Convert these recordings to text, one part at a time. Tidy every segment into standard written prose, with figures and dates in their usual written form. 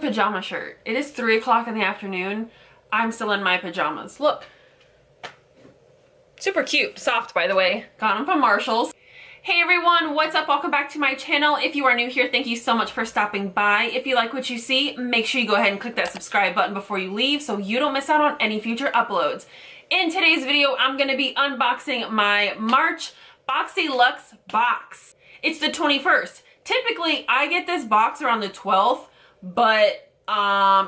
pajama shirt. It is 3 o'clock in the afternoon. I'm still in my pajamas. Look. Super cute. Soft, by the way. Got them from Marshall's. Hey everyone, what's up? Welcome back to my channel. If you are new here, thank you so much for stopping by. If you like what you see, make sure you go ahead and click that subscribe button before you leave so you don't miss out on any future uploads. In today's video, I'm going to be unboxing my March BOXYLUXE box. It's the 21st. Typically, I get this box around the 12th, but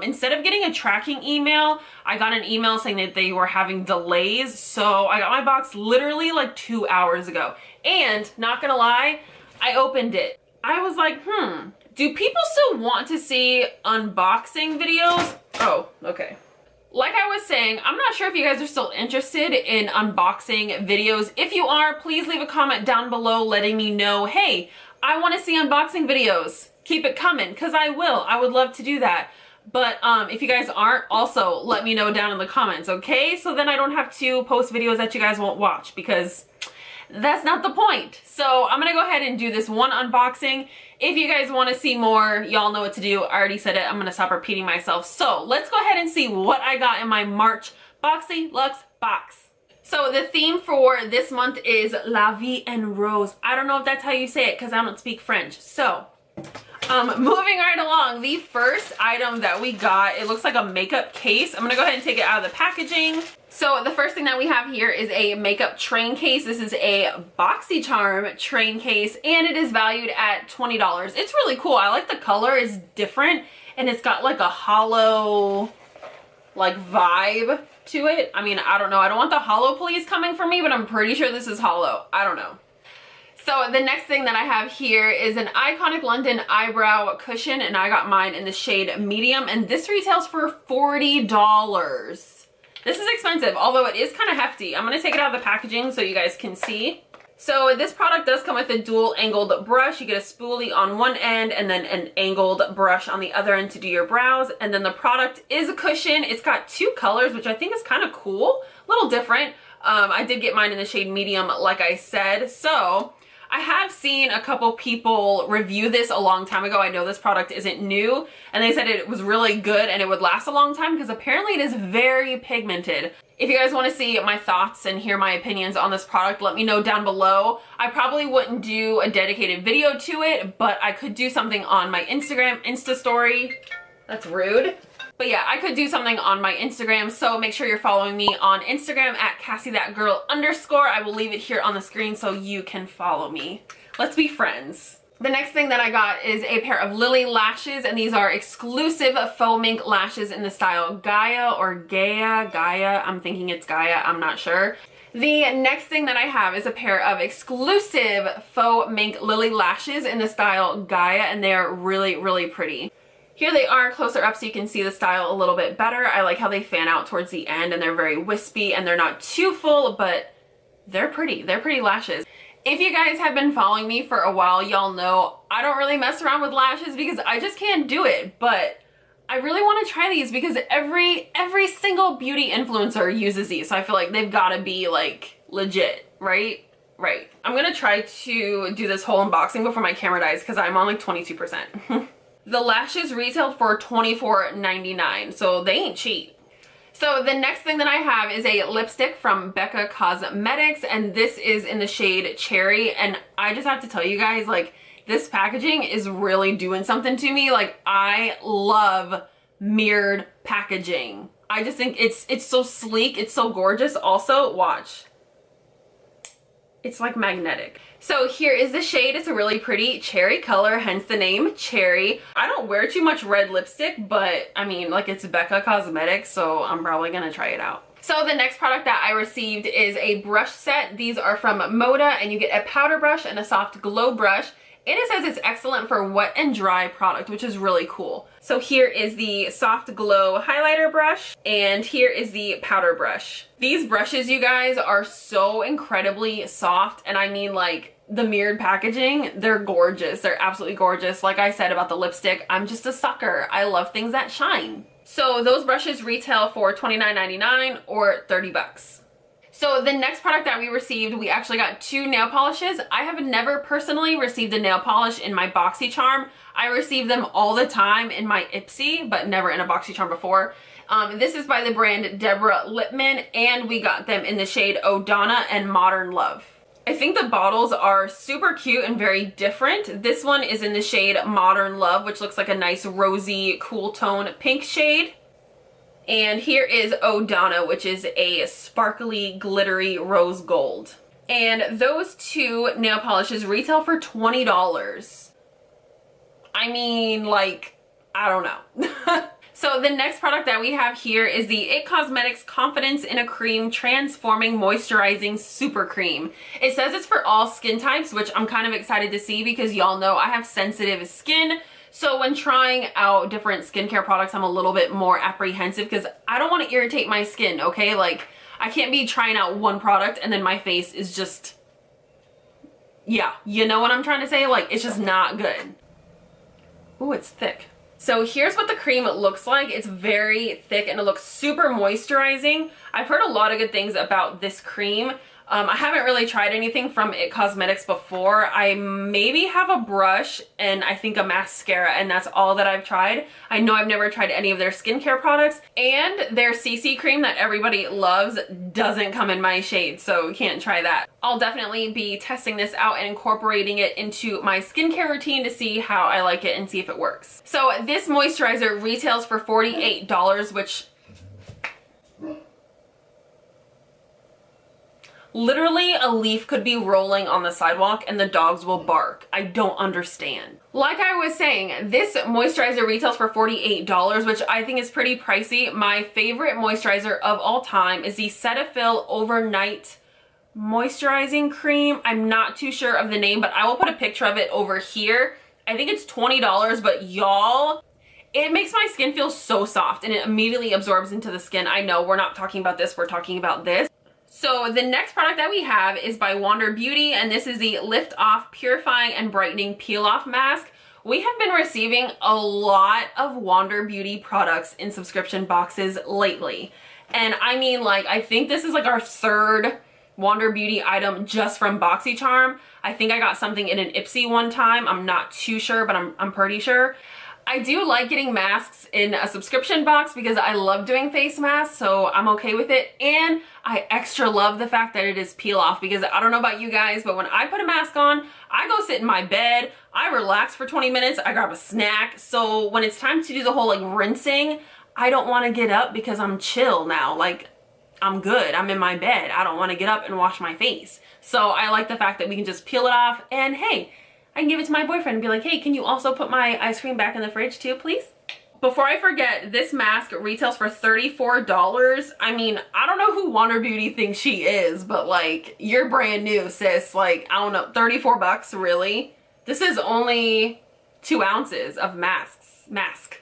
instead of getting a tracking email, I got an email saying that they were having delays. So I got my box literally like 2 hours ago. And not gonna lie, I opened it. I was like, do people still want to see unboxing videos? Oh, okay. Like I was saying, I'm not sure if you guys are still interested in unboxing videos. If you are, please leave a comment down below letting me know, hey, I want to see unboxing videos. Keep it coming, because I will. I would love to do that. But if you guys aren't, also let me know down in the comments, okay? So then I don't have to post videos that you guys won't watch, because that's not the point. So I'm gonna go ahead and do this one unboxing. If you guys want to see more, y'all know what to do. I already said it. I'm gonna stop repeating myself. So let's go ahead and see what I got in my March BOXYLUXE box. So the theme for this month is La Vie en Rose. I don't know if that's how you say it because I don't speak French. So moving right along, the first item that we got, it looks like a makeup case. I'm gonna go ahead and take it out of the packaging. So the first thing that we have here is a makeup train case. This is a BoxyCharm train case and it is valued at $20. It's really cool. I like the color, it's different and it's got like a hollow like vibe to it. I mean, I don't know. I don't want the hollow police coming for me, but I'm pretty sure this is hollow. I don't know. So the next thing that I have here is an Iconic London eyebrow cushion and I got mine in the shade medium and this retails for $40. This is expensive, although it is kind of hefty. I'm going to take it out of the packaging so you guys can see. So this product does come with a dual angled brush. You get a spoolie on one end and then an angled brush on the other end to do your brows. And then the product is a cushion. It's got two colors, which I think is kind of cool, a little different. I did get mine in the shade medium, like I said. So I have seen a couple people review this a long time ago. I know this product isn't new and they said it was really good and it would last a long time because apparently it is very pigmented. If you guys want to see my thoughts and hear my opinions on this product, let me know down below. I probably wouldn't do a dedicated video to it, but I could do something on my Instagram Insta story. That's rude. But yeah, I could do something on my Instagram, so make sure you're following me on Instagram at CassieThatGirl_. I will leave it here on the screen so you can follow me. Let's be friends. The next thing that I got is a pair of Lily lashes, and these are exclusive faux mink lashes in the style Gaia or Gaia. I'm thinking it's Gaia, I'm not sure. The next thing that I have is a pair of exclusive faux mink Lily lashes in the style Gaia, and they are really, really pretty. Here they are closer up so you can see the style a little bit better. I like how they fan out towards the end and they're very wispy and they're not too full, but they're pretty. They're pretty lashes. If you guys have been following me for a while, y'all know I don't really mess around with lashes because I just can't do it. But I really want to try these because every single beauty influencer uses these. So I feel like they've got to be like legit, right? Right. I'm going to try to do this whole unboxing before my camera dies because I'm on like 22%. The lashes retailed for $24.99, so they ain't cheap. So the next thing that I have is a lipstick from Becca Cosmetics, and this is in the shade Cherry. And I just have to tell you guys, like, this packaging is really doing something to me. Like, I love mirrored packaging. I just think it's so sleek, it's so gorgeous. Also, watch. It's like magnetic. So here is the shade. It's a really pretty cherry color, hence the name Cherry. I don't wear too much red lipstick, but I mean, like, it's Becca Cosmetics, so I'm probably gonna try it out. So the next product that I received is a brush set. These are from Moda, and you get a powder brush and a soft glow brush. And it says it's excellent for wet and dry product, which is really cool. So here is the soft glow highlighter brush, and here is the powder brush. These brushes, you guys, are so incredibly soft, and I mean, like, the mirrored packaging, they're gorgeous. They're absolutely gorgeous. Like I said about the lipstick, I'm just a sucker. I love things that shine. So those brushes retail for $29.99 or 30 bucks. So the next product that we received, we actually got 2 nail polishes. I have never personally received a nail polish in my BoxyCharm. I receive them all the time in my Ipsy, but never in a BoxyCharm before. This is by the brand Deborah Lippmann, and we got them in the shade O'Donna and Modern Love. I think the bottles are super cute and very different. This one is in the shade Modern Love, which looks like a nice rosy, cool tone pink shade. And here is O'Donna, which is a sparkly, glittery rose gold. And those 2 nail polishes retail for $20. I mean, like, I don't know. So the next product that we have here is the IT Cosmetics Confidence in a Cream Transforming Moisturizing Super Cream. It says it's for all skin types, which I'm kind of excited to see because y'all know I have sensitive skin. So when trying out different skincare products, I'm a little bit more apprehensive because I don't want to irritate my skin, okay? Like, I can't be trying out one product and then my face is just, yeah, you know what I'm trying to say? Like, it's just not good. Ooh, it's thick. So here's what the cream looks like. It's very thick and it looks super moisturizing. I've heard a lot of good things about this cream. I haven't really tried anything from IT Cosmetics before. I maybe have a brush and I think a mascara, and that's all that I've tried. I know I've never tried any of their skincare products, and their CC cream that everybody loves doesn't come in my shade, so you can't try that. I'll definitely be testing this out and incorporating it into my skincare routine to see how I like it and see if it works. So this moisturizer retails for $48, which literally a leaf could be rolling on the sidewalk and the dogs will bark. I don't understand. Like I was saying, this moisturizer retails for $48, which I think is pretty pricey. My favorite moisturizer of all time is the Cetaphil Overnight Moisturizing Cream. I'm not too sure of the name, but I will put a picture of it over here. I think it's $20, but y'all, it makes my skin feel so soft and it immediately absorbs into the skin. I know we're not talking about this, we're talking about this. So the next product that we have is by Wander Beauty, and this is the Lift Off Purifying and Brightening Peel Off Mask. We have been receiving a lot of Wander Beauty products in subscription boxes lately. And I mean, like, I think this is like our 3rd Wander Beauty item just from BoxyCharm. I think I got something in an Ipsy one time. I'm not too sure, but I'm pretty sure. I do like getting masks in a subscription box because I love doing face masks, so I'm okay with it. And I extra love the fact that it is peel off because I don't know about you guys, but when I put a mask on, I go sit in my bed, I relax for 20 minutes, I grab a snack. So when it's time to do the whole like rinsing, I don't want to get up because I'm chill now. Like, I'm good, I'm in my bed. I don't want to get up and wash my face. So I like the fact that we can just peel it off and hey, I can give it to my boyfriend and be like, hey, can you also put my ice cream back in the fridge too, please? Before I forget, this mask retails for $34. I mean, I don't know who Wander Beauty thinks she is, but like, you're brand new, sis. Like, I don't know, 34 bucks, really? This is only 2 ounces of mask.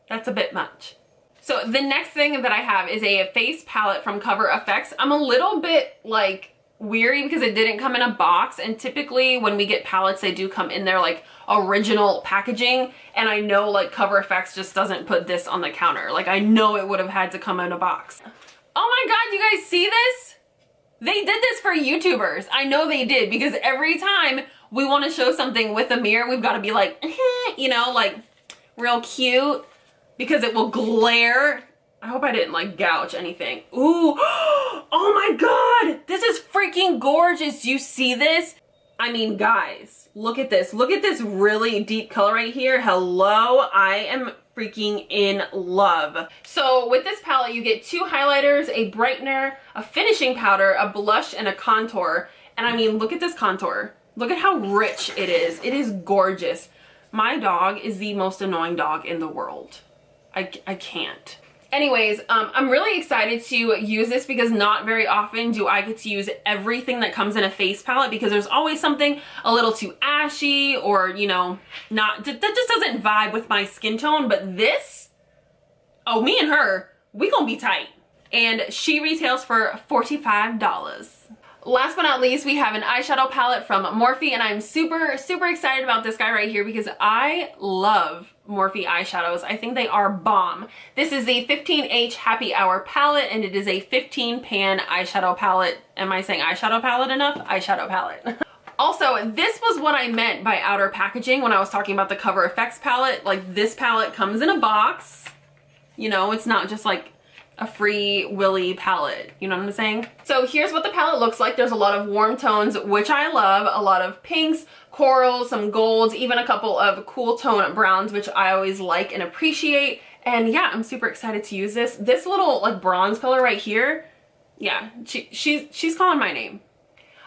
That's a bit much. So the next thing that I have is a face palette from Cover Effects. I'm a little bit like weary because it didn't come in a box, and typically when we get palettes they do come in their like original packaging, and I know like Cover Effects just doesn't put this on the counter. Like, I know it would have had to come in a box. Oh my god, you guys see this? They did this for YouTubers. I know they did, because every time we want to show something with a mirror we've got to be like you know, like real cute because it will glare. I hope I didn't like gouge anything. Ooh, oh my god, this is freaking gorgeous. Do you see this? I mean, guys, look at this. Look at this really deep color right here. Hello, I am freaking in love. So with this palette, you get 2 highlighters, a brightener, a finishing powder, a blush, and a contour. And I mean, look at this contour. Look at how rich it is. It is gorgeous. My dog is the most annoying dog in the world. I can't. Anyways, I'm really excited to use this because not very often do I get to use everything that comes in a face palette, because there's always something a little too ashy or, you know, that just doesn't vibe with my skin tone. But this, oh, me and her, we gonna be tight. And she retails for $45. Last but not least, we have an eyeshadow palette from Morphe, and I'm super excited about this guy right here because I love Morphe eyeshadows. I think they are bomb. This is the 15H Happy Hour palette, and it is a 15 pan eyeshadow palette. Am I saying eyeshadow palette enough? Eyeshadow palette. Also, this was what I meant by outer packaging when I was talking about the Cover FX palette. Like, this palette comes in a box. You know, it's not just like a free willy palette. You know what I'm saying? So here's what the palette looks like. There's a lot of warm tones, which I love. A lot of pinks, corals, some golds, even a couple of cool tone browns, which I always like and appreciate. And yeah, I'm super excited to use this. This little like bronze color right here, yeah, she's calling my name.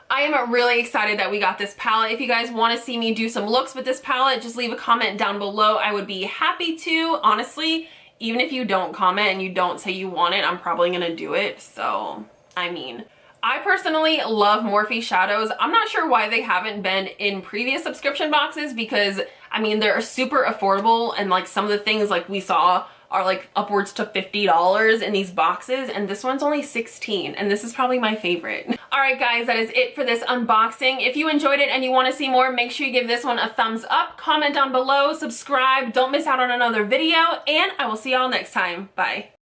I am really excited that we got this palette. If you guys want to see me do some looks with this palette, just leave a comment down below. I would be happy to. Honestly, even if you don't comment and you don't say you want it, I'm probably gonna do it. So, I mean, I personally love Morphe shadows. I'm not sure why they haven't been in previous subscription boxes because, I mean, they're super affordable, and like some of the things like we saw are like upwards to $50 in these boxes, and this one's only $16, and this is probably my favorite. All right, guys, that is it for this unboxing. If you enjoyed it and you want to see more, make sure you give this one a thumbs up, comment down below, subscribe, don't miss out on another video, and I will see y'all next time. Bye.